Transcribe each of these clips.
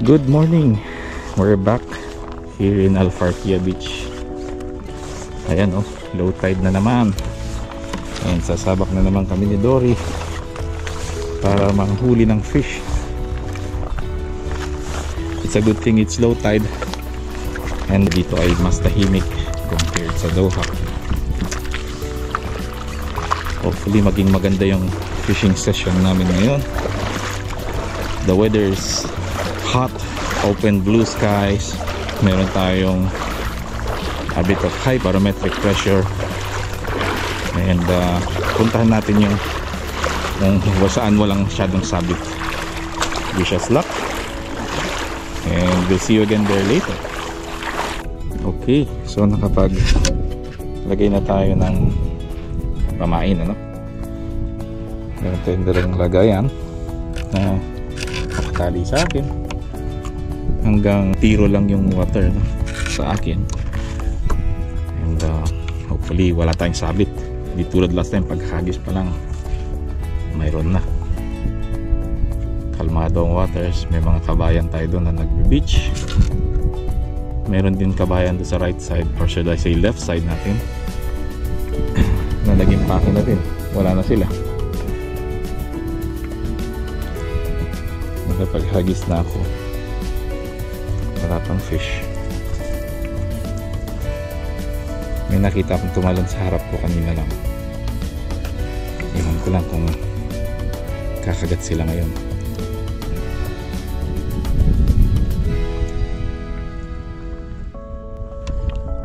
Good morning. We're back here in Alfarquia Beach. Ayan oh, low tide na naman. And sasabak na naman kami ni Dory para manghuli ng fish. It's a good thing it's low tide. And dito ay mas tahimik compared sa Doha. Hopefully maging maganda yung fishing session namin ngayon. The weather is hot, open blue skies. Meron tayong a bit of high barometric pressure. And puntahan natin yung saan walang masyadong sabit. Wish us luck. And we'll see you again there later. Okay, so nakapag lagay na tayo ng pamain, ano? Meron tayong dalang lagayan na nakatali sa akin. Hanggang tiro lang yung water, no, sa akin. And hopefully wala tayong sabit. Di tulad last time, paghagis pa lang mayroon na. Kalmado ang waters. May mga kabayan tayo doon na nagbe-beach. Meron din kabayan doon sa right side, or should I say left side natin, na naging pake na din. Wala na sila. Nakapaghagis na ako. Wala pang fish. May nakita akong tumalon sa harap ko kanina lang. Iwan ko lang kung kakagat sila ngayon.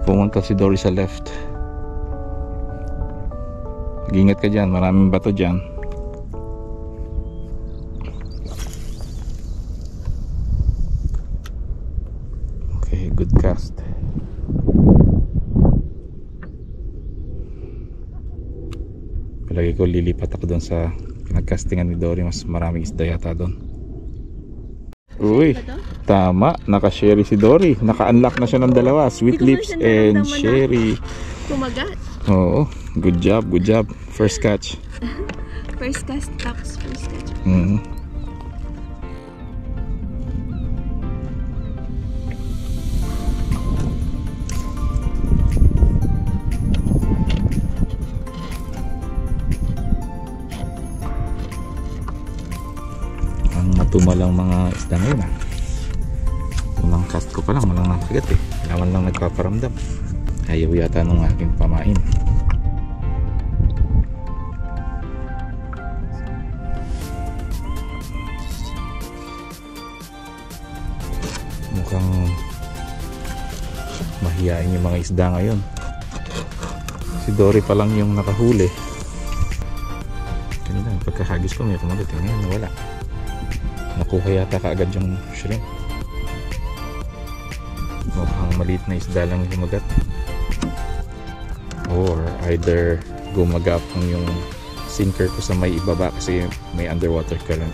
Pumunta si Dory sa left. Mag-ingat ka dyan, maraming bato dyan. Okay, good cast. Palagi ko lilipat ako doon sa nagcastingan ni Dory. Mas maraming isda yata doon. Uy, tama, naka-sherry si Dory. Naka-unlock na siya ng dalawa, sweet lips and sherry. Kumagat. Oo, good job, good job. First catch. First cast, tax, first catch. Tumalang mga isda ngayon ah. Unang cast ko pa lang, malang nakagat eh. Kailangan lang nagpaparamdam. Ayaw yata nung aking pamain. Mukhang mahiyain yung mga isda ngayon. Si Dory pa lang yung nakahuli. Kanina pagkahagis ko may kumagat eh. Ngayon nawala. Nakuha yata kaagad yung shrimp. Mukhang maliit na isda lang yung gumagat. Or either gumagapang yung sinker ko sa may ibaba kasi may underwater current.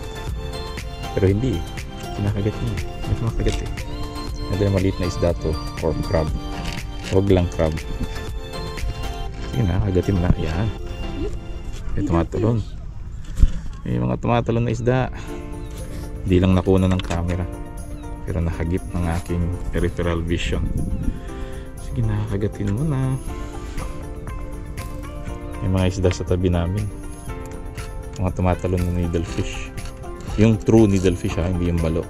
Pero hindi eh. Kinakagat niya. May kumakagat eh. Either maliit na isda to or crab. Huwag lang crab. Sige na, kagatin mo na. Yan. May tumatalon. May mga tumatalon na isda. Hindi lang nakuna ng camera pero nakagip ng aking peripheral vision. Sige na, kagatin mo na. May mga isda sa tabi namin, mga tumatalon na needlefish. Yung true needlefish ha, hindi yung balo.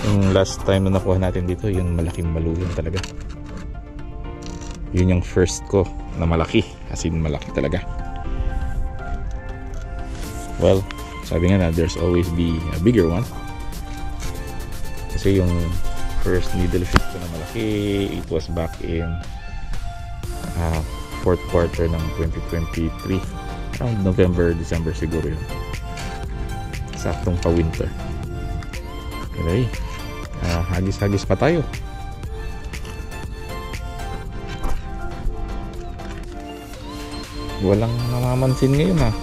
Yung last time na nakuha natin dito, yung malaking balo yun talaga. Yun yung first ko na malaki, as in malaki talaga. Well, sabi nga na, there's always be a bigger one. Kasi yung first needlefish ko na malaki, it was back in fourth quarter ng 2023. Around November, December siguro yun. Saktong pa-winter. Okay, hagis-hagis pa tayo. Walang namamansin ngayon ha.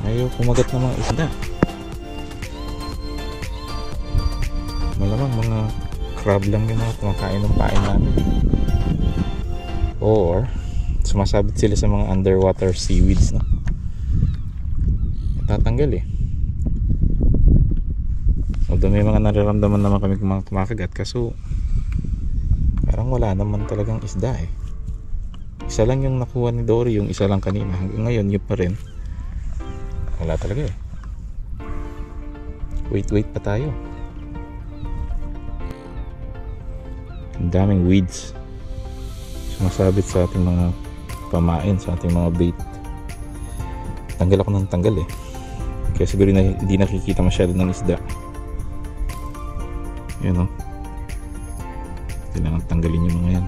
Ayaw kumagat ng mga isda. Malamang mga crab lang yung mga kumakain ng pain namin. Or sumasabit sila sa mga underwater seaweeds, no? tatanggal eh. Although may mga nararamdaman naman kami kung mga kumakagat, kaso parang wala naman talagang isda eh. Isa lang yung nakuha ni Dory, yung isa lang kanina. Hanggang ngayon yun pa rin. Wala talaga eh. Wait pa tayo. Ang daming weeds sumasabit sa ating mga pamain, sa ating mga bait. Tanggal ako ng tanggal eh, kaya siguro hindi nakikita masyado ng isda. Yan o, kailangan tanggalin yung mga yan.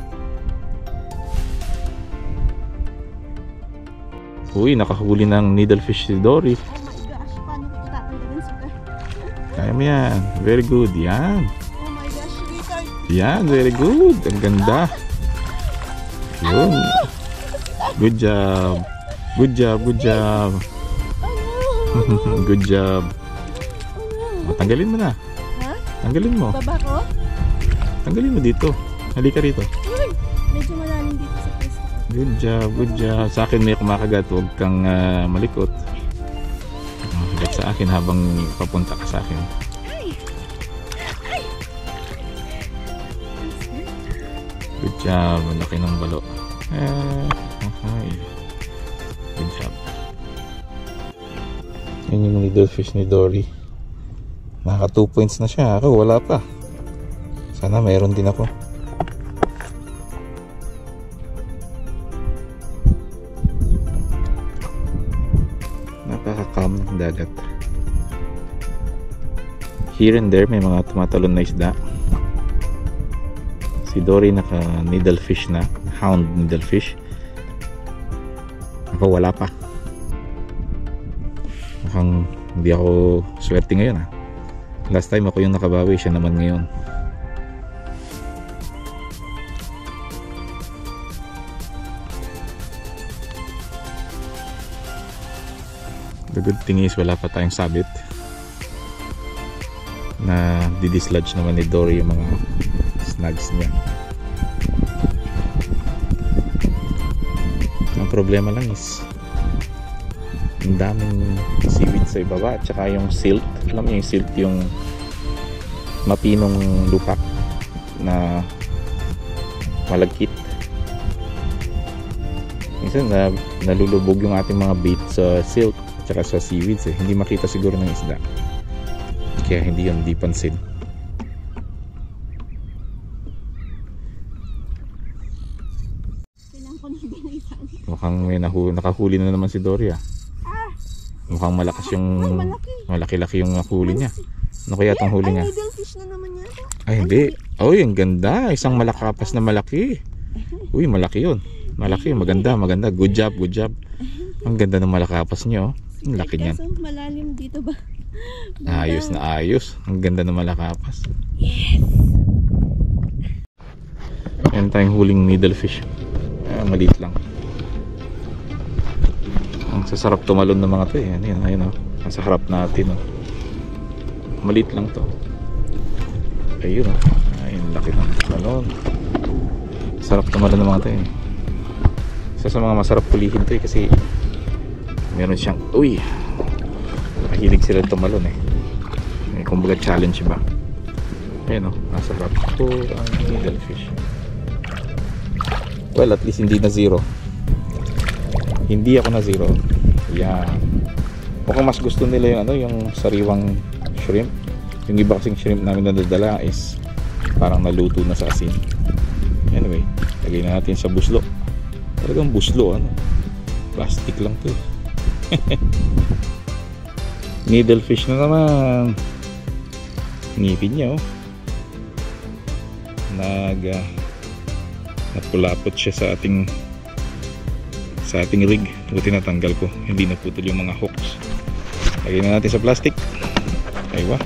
Uy, nakahuli ng needlefish si Dory. Oh my gosh, paano ko ito tatanggalin, sir? Kaya mo yan, very good. Yan, Oh my gosh, sweetheart. yan, very good. Ang ganda. Yun, good job, good job, good job. Good job. O, tanggalin mo na. Ha? Tanggalin mo. Baba ko? Tanggalin mo dito. Halika rito. Uy, medyo malalim dito sa pwesto. Good job, good job. Sa akin may kumakagat. Huwag kang malikot. Hagat sa akin habang papunta ka sa akin. Good job. Ang laki ng balo. Okay. Good job. Yan yung needlefish ni Dory. Naka 2 points na siya. Ako wala pa. Sana mayroon din ako. Napaka-calm ng dagat. Here and there may mga tumatalon na isda. Si Dory naka needlefish na, hound needlefish. Ako wala pa. Mukhang hindi ako swerte ngayon ah. Last time ako yung nakabawi, siya naman ngayon. The good thing is wala pa tayong sabit. Na didislodge naman ni Dory yung mga snags niya. Ang problema lang is ang daming seaweed sa ibaba at saka yung silt. Alam mo yung silt, yung mapinong lupa na malagkit. Minsan nalulubog yung ating mga bait sa silt at saka sa seaweeds eh. Hindi makita siguro ng isda, kaya hindi yun di pansin. Kailangan ko nang binisan. Mukhang may nakahuli na naman si Dory ah. Mukhang malakas yung malaki-laki yung huli niya. Ano kaya itong huli niya? Ay, needlefish na naman yata. Ay hindi. Uy, ang ganda. Isang malakapas na malaki. Uy, malaki yun. Malaki, maganda, maganda. Good job, good job. Ang ganda ng malakapas niyo. Ang laki niyan. Kaso malalim dito ba? Ayos na ayos. Ang ganda ng malakapas. Yes! Ayan tayong huling needlefish. Maliit lang. Ang sasarap tumalon ng mga to eh. Ayun oh. Nasa harap natin oh. Maliit lang to. Ayun oh. Ayun, laki ng talon. Sarap tumalon ng mga to eh. Isa sa mga masarap pulihin to eh, kasi meron siyang, uy, mahilig sila tumalon eh. Kumbaga challenge ba. Ayun oh, nasa harap to ang needlefish. Well, at least hindi na zero. Hindi ako na zero. Yeah. Mukhang mas gusto nila yung ano, yung sariwang shrimp. Yung iba kasing shrimp namin nadadala is parang naluto na sa asin. Anyway, lagay na natin sa buslo. Talagang buslo ano. Plastic lang to. Needlefish na naman. Ngipin niya oh. Napulapot siya sa ating rig. Buti natanggal ko, hindi naputol yung mga hooks. Lagyan na natin sa plastic. Aywa.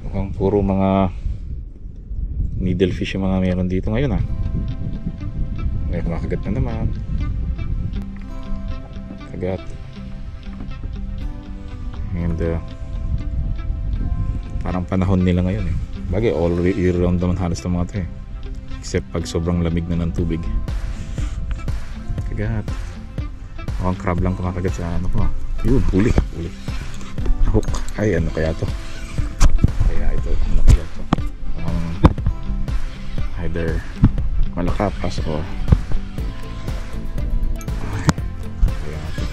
Mukhang puro mga needlefish yung mga meron dito ngayon ah. May kumakagat na naman. kagat. And parang panahon nila ngayon eh. Bagay all year round naman halos ng mga to eh, except pag sobrang lamig na ng tubig. Kagat. Ang crab lang kumakagat sa ano ko. Yun, huli. Hook. Ay, ano kaya to? Kaya ito, ano kaya to? Either malakapas o kaya ito.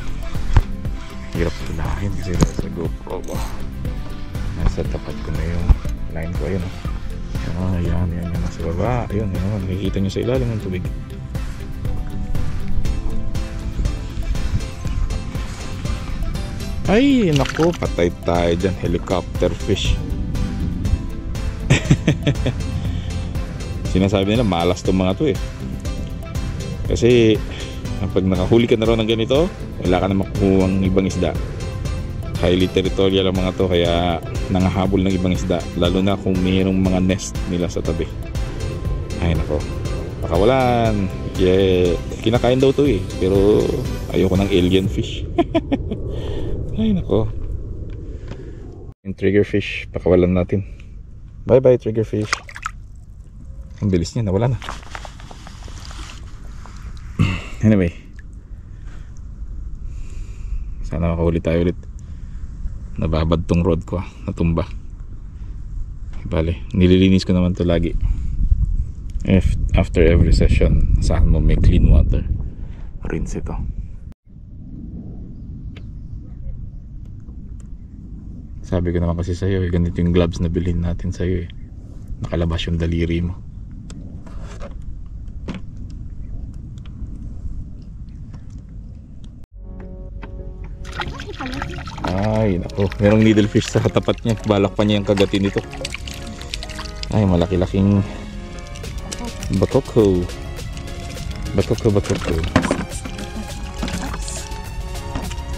Hirap tulahin kasi sa GoPro ba? Nasa tapat ko na yung line ko. Ayun oh. Yan. Nasa baba. Ayun. Nakikita nyo sa ilalim ng tubig. Ay, naku, patay tayo dyan. Helicopter fish. Sinasabi nila malas tong mga to eh. Kasi pag nakahuli ka na raw ng ganito, wala ka na makukuha ng ibang isda. Highly territorial ang mga to, kaya nangahabol ng ibang isda, lalo na kung mayroong mga nest nila sa tabi. Ay nako, pakawalan. Yeah, kinakain daw to eh, pero ayoko ng alien fish. Ay nako. Yung triggerfish, pakawalan natin. Bye bye triggerfish. Ang bilis niya, nawala na. Anyway, sana makahuli tayo ulit. Nababad tong rod ko, natumba. Bale, nililinis ko naman to lagi. After every session, saan mo may clean water, rinse ito. Sabi ko naman kasi sa'yo, ganito yung gloves na bilhin natin sa'yo eh. Nakalabas yung daliri mo. Ay, nako. Merong needlefish sa tapat niya. Balak pa niya yung kagatin nito. Ay, malaki-laking bakoko. Bakoko.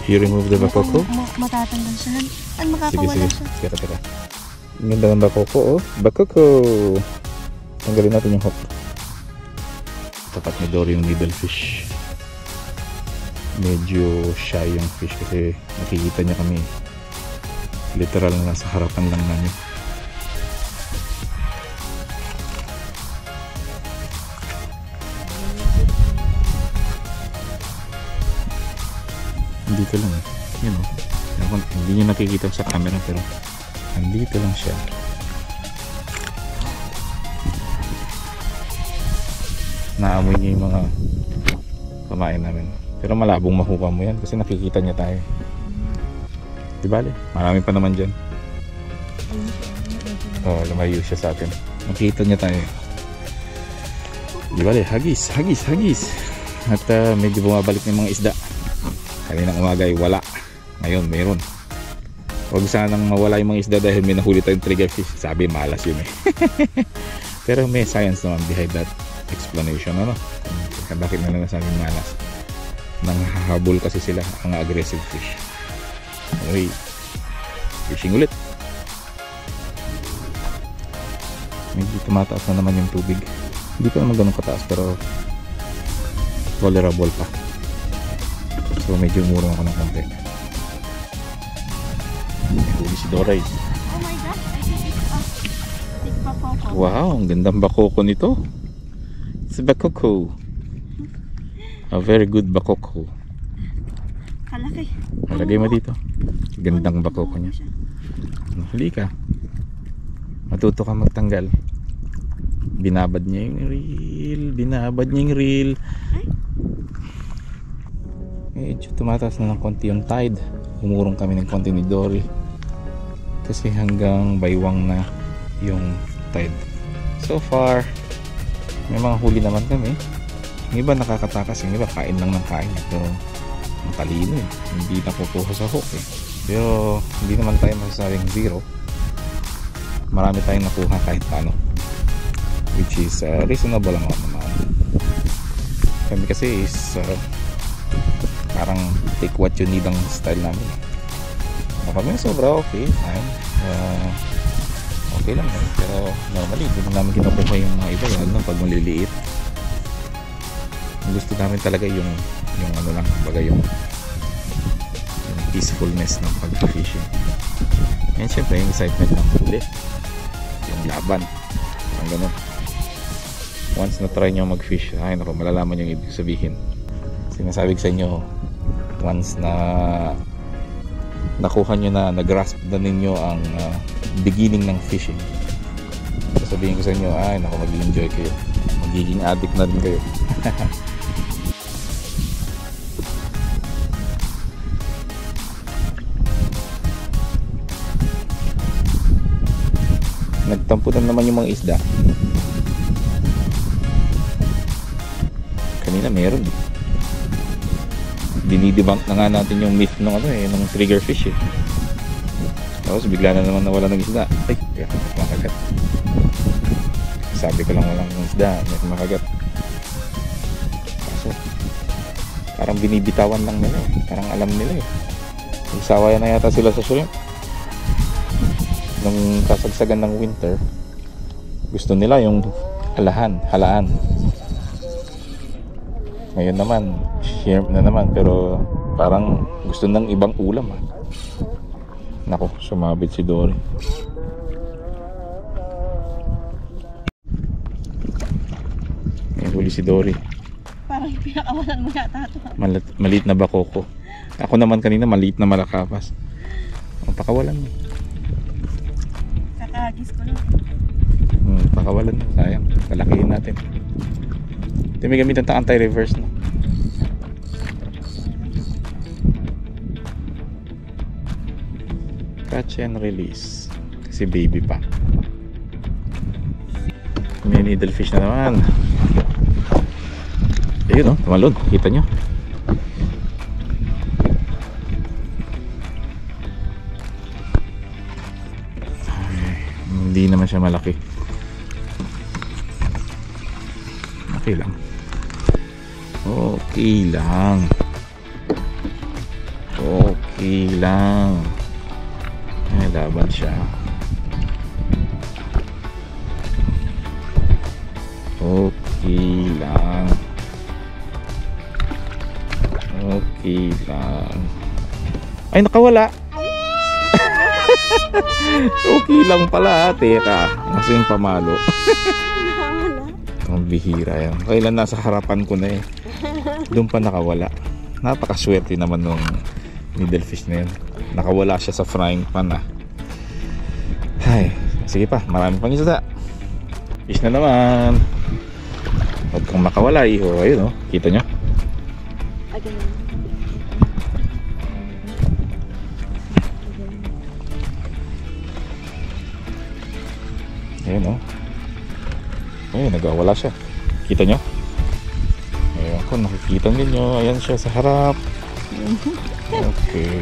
You remove the bakoko? Matatanggal siya. Ay, makakawala siya. Teka. Ganda ng bakoko, oh. Bakoko. Tanggalin natin yung hook. Tapat ni Dory yung needlefish. Medyo shy yung fish kasi nakikita niya kami literal na nasa harapan lang namin. Dito lang eh. Yun oh. Hindi nyo nakikita sa camera pero nandito lang siya. Naamoy niya yung mga pamain namin. Pero malabong mahupa mo yan kasi nakikita niya tayo. Di bale, marami pa naman dyan. Oh, lumayo siya sa atin. Nakikita niya tayo. Di bale, hagis. At medyo bumabalik ng mga isda. Kaninang umaga ay wala. Ngayon, meron. Huwag sanang mawala yung mga isda dahil may nahuli tayong triggerfish. Sabi, malas yun eh. Pero may science naman behind that explanation. Ano? Bakit na nasabing malas? Nanghahabol kasi sila ang aggressive fish. Okay, fishing ulit. Medyo tumataas na naman yung tubig. Hindi pa naman ganun kataas pero tolerable pa. So medyo umurong ako ng konti. Huli si Doray. Oh my God, I think it's a big bakoko. Wow, ang gandang bakoko nito. It's a bakoko. A very good bakoko. Kalaki. Malagay mo dito. Gandang bakoko niya. Huli ka. Matuto ka magtanggal. Binabad niya yung reel. Medyo tumataas na ng konti yung tide. Umurong kami ng konti ni Dory. Kasi hanggang baywang na yung tide. So far, may mga huli naman kami. Yung iba nakakatakas, yung iba kain lang ng kain. Pero ang talino eh. Hindi nakukuha sa hook eh. Pero hindi naman tayo masasabing zero. Marami tayong nakuha kahit paano. Which is reasonable lang naman. Kami kasi is parang take what you need ang style namin. Kami sobra okay, fine. Okay lang eh. Pero normally hindi namin kinukuha yung mga iba. Lalo pag maliliit. Gusto namin talaga yung ano lang, baga yung peacefulness ng pag-fishing. And syempre yung excitement ng huli, yung laban, ang ganun. Once na try nyo mag-fish, ay naku, malalaman yung ibig sabihin. Sinasabi ko sa inyo, once na nakuha nyo na, nag-grasp na ninyo ang beginning ng fishing, sabihin ko sa inyo, ay naku, mag-enjoy kayo, magiging addict na rin kayo. Nagtampo na naman yung mga isda. Kanina meron eh. Dinidebunk na nga natin yung myth ng ng trigger fish eh. Tapos bigla na naman nawala ng isda. Ay, kaya makagat. Sabi ko lang walang isda, may makagat. Kaso parang binibitawan lang nila eh. Parang alam nila eh. Nagsawayan na yata sila sa shrimp. Nung kasagsagan ng winter, gusto nila yung halaan. Ngayon naman, shrimp na naman, pero parang gusto ng ibang ulam ah. Nako, sumabit si Dory. May huli si Dory. Parang pinakawalan mo yata ito. Maliit na bakoko. Ako naman kanina maliit na malakapas. Ang pakawalan mo. Kakagis ko lang. Pakawalan na, sayang. Palakihin natin. Ito may gamitan tayong anti-reverse no? Catch and release. Kasi baby pa. May needlefish na naman. Ayun oh, tumalon. Kita nyo? Hindi naman siya malaki. Okay lang. Okay lang. Okay lang. Ay, laban siya. Okay lang. Okay lang. Ay, nakawala. Okay lang pala. Teka, kasi yung pamalo. Ang bihira yan. Kailan nasa harapan ko na eh. Doon pa nakawala. Napakaswerte naman nung needlefish na yun. Nakawala siya sa frying pan ah. Ay, sige pa, marami pang isda. Fish na naman. Huwag kang makawala iho. Ayun oh, kita nyo? Ayun oh. Ayun, nagawala siya. Kita nyo? Ayun ko, nakikita ninyo. Ayan siya sa harap. Okay.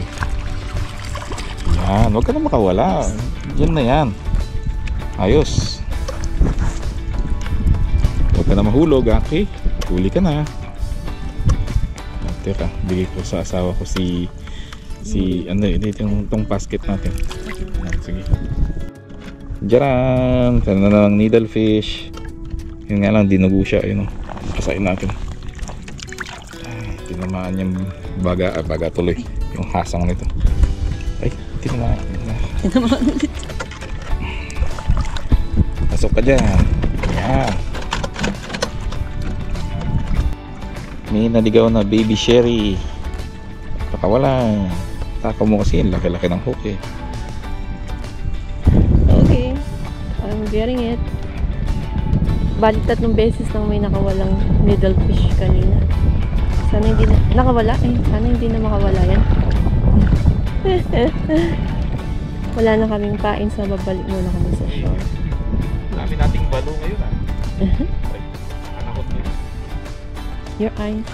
Yan, huwag ka na makawala. Yan na yan. Ayos. Huwag ka na mahulog, okay? Huli ka na. Teka, bigay ko sa asawa ko si ano, dito yung basket natin. Sige. Diyan, sana na lang needlefish. Yun nga lang, dinugo siya. Ayun o, kasain natin. Ay, tinamaan yung baga tuloy. Yung hasang nito. Ay, tinamaan. Tinamaan ulit. Pasok ka dyan. Yan. May naligaw na baby sherry. Pakawala. Takaw mo kasi, laki-laki ng hook eh. Okay, I'm getting it. Balik 3 beses nang may nakawalang needlefish kanina. Sana hindi na nakawala eh. Sana hindi na makawala yan. Wala na kaming pain, sa babalik muna kami sa shore. Dami nating balo ngayon ah. Ay, anakot nyo. Your eyes.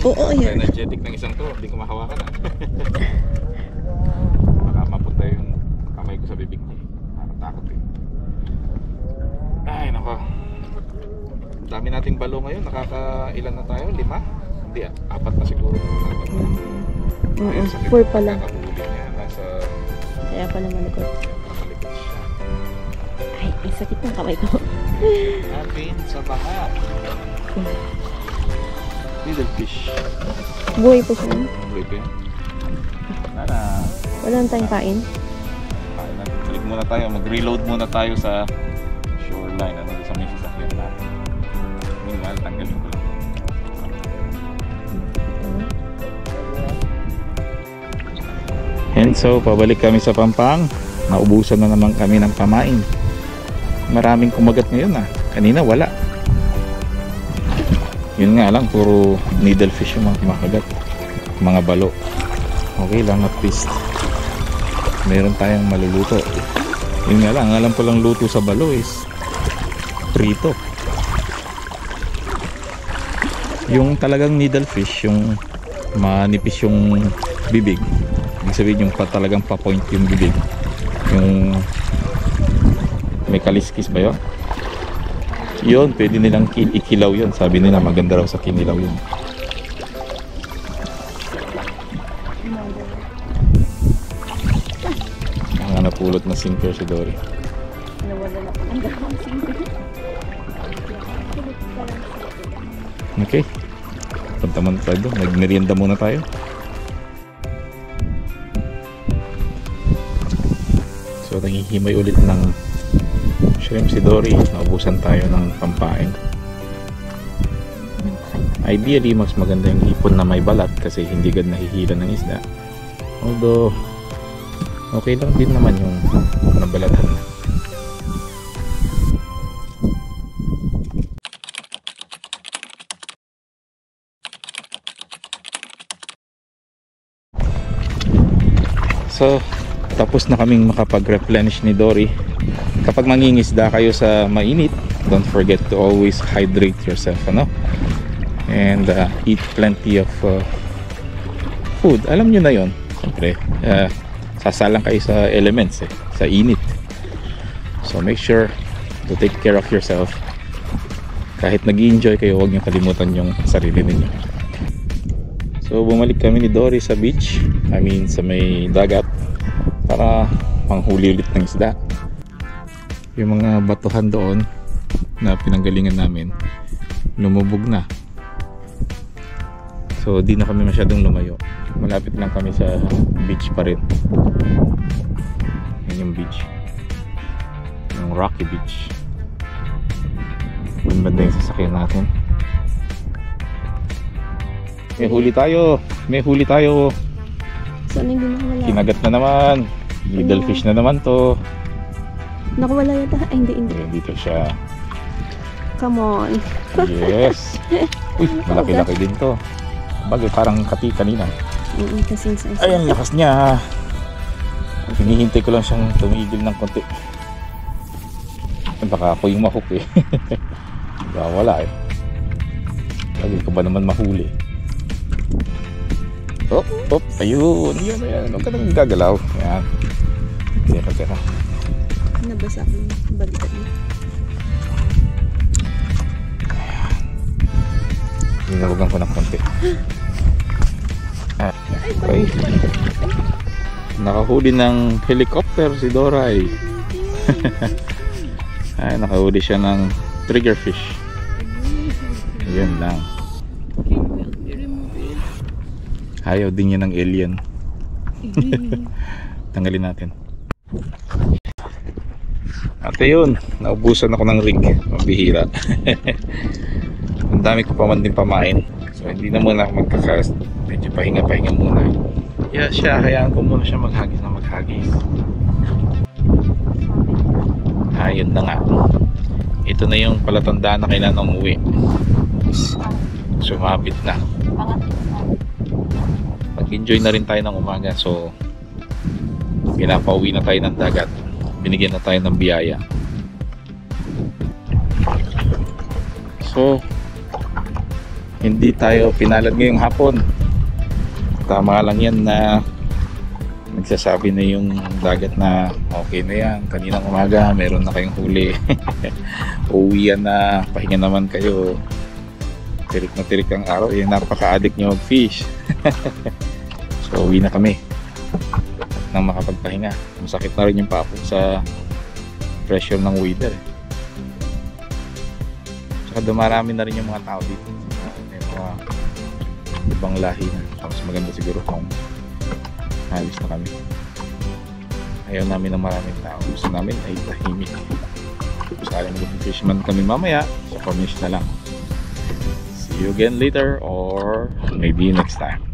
Oo, yan. Energetic ng isang to, hindi ko mahawakan ah. Baka mapunta yung kamay ko sa bibig niya. Nakatakot eh. Ay nako. Dami nating balo ngayon. Nakakailan na tayo? 5? Hindi ah, 4 na siguro. 4 pa lang. Nasa Kaya pa naman ako. malikot siya. Ay, ang sakit ng kamay ko. Natin sa baha. Needlefish. Buhay pa siya. Buhay pa yan. Nana. Wala na tayong kain. Kain natin. Balik muna tayo. Mag-reload muna tayo sa shoreline. Ano sa may sasakyan natin. Meanwhile, tanggalin ko lang. And so, pabalik kami sa Pampang. Naubusan na naman kami ng pamain. Maraming kumagat ngayon Kanina wala. Yun nga lang, puro needlefish yung mga kumakagat. Mga balo. Okay lang, at least meron tayong maluluto. Yun nga lang, ang alam ko lang luto sa balo is prito. Yung talagang needlefish, yung manipis yung bibig. Ibig sabihin yung talagang pa-point yung bibig. Yung may kaliskis ba yun? Yun, pwede nilang ikilaw yun. Sabi nila maganda raw sa kinilaw yun. Ang napulot na sinker si Dory. Nawala na po ang dalawang sinker. Okay. Punta muna tayo doon. Nagmerienda muna tayo. So, nangihimay ulit ng shrimp si Dory. Naubusan tayo ng pampain. Ideally, mas maganda yung hipon na may balat kasi hindi agad nahihila ng isda. Although, okay lang din naman yung nabalatan na. So, tapos na kaming makapag-replenish ni Dory. Kapag mangingisda kayo sa mainit, don't forget to always hydrate yourself, and eat plenty of food. Alam nyo na yon. Siyempre, sasalang kayo sa elements sa init. So make sure to take care of yourself. Kahit nag-enjoy kayo, huwag nyo kalimutan yung sarili ninyo. So bumalik kami ni Dory sa beach, sa may dagat, para manghuli ulit ng isda. Yung mga batuhan doon na pinanggalingan namin, lumubog na. So di na kami masyadong lumayo. Malapit lang kami sa beach pa rin. Yan yung beach, yung Rocky Beach. Yung banda yung sasakyan natin. May huli tayo! May huli tayo! Saan hindi nakawala? Kinagat na naman. Needlefish na naman to. Nakawala yata? Ay, hindi. Dito siya. Come on. Yes. Uy, malaki-laki din to. Bagay, parang kati kanina. Kasing size. Ay, ang lakas niya. Hinihintay ko lang siyang tumigil ng konti. Baka ako yung mahook Baka wala Lagi ka ba naman mahuli? Oh, ayun. Yan. Huwag ka nang gagalaw. Yan. Tira. Nabasa ko yung balikat niya. Hinawagan ko ng konti. Okay. Nakahuli ng helicopter si Doray. Ay, nakahuli siya ng triggerfish. Yan lang. Ayaw din niya ng alien. Tanggalin natin. At ayun, naubusan ako ng rig. Mabihira. Ang dami ko pa man din pamain. So hindi na muna ako magkakast. Medyo pahinga muna. Yeah, hayaan ko muna siya maghagis. Ayun na nga. Ito na yung palatandaan na kailangan umuwi. Sumapit na. Pag-enjoy na rin tayo ng umaga. So pinapauwi na tayo ng dagat. Binigyan na tayo ng biyaya. So hindi tayo pinalad ngayong hapon. Tama lang yan na nagsasabi na yung dagat na okay na yan. Kaninang umaga meron na kayong huli. Uwi yan na, pahinga naman kayo. Tirik na tirik ang araw. Napaka-addict nyo mag-fish. So uwi na kami nang makapagpahinga. Masakit na rin yung papo sa pressure ng weather. Saka dumarami na rin yung mga tao dito. May mga ibang lahi na. Tapos maganda siguro kung halis na kami. Ayaw namin ng maraming tao. Gusto namin ay tahimik. Sakaling mag-fish man kami mamaya, so cornish na lang. See you again later or maybe next time.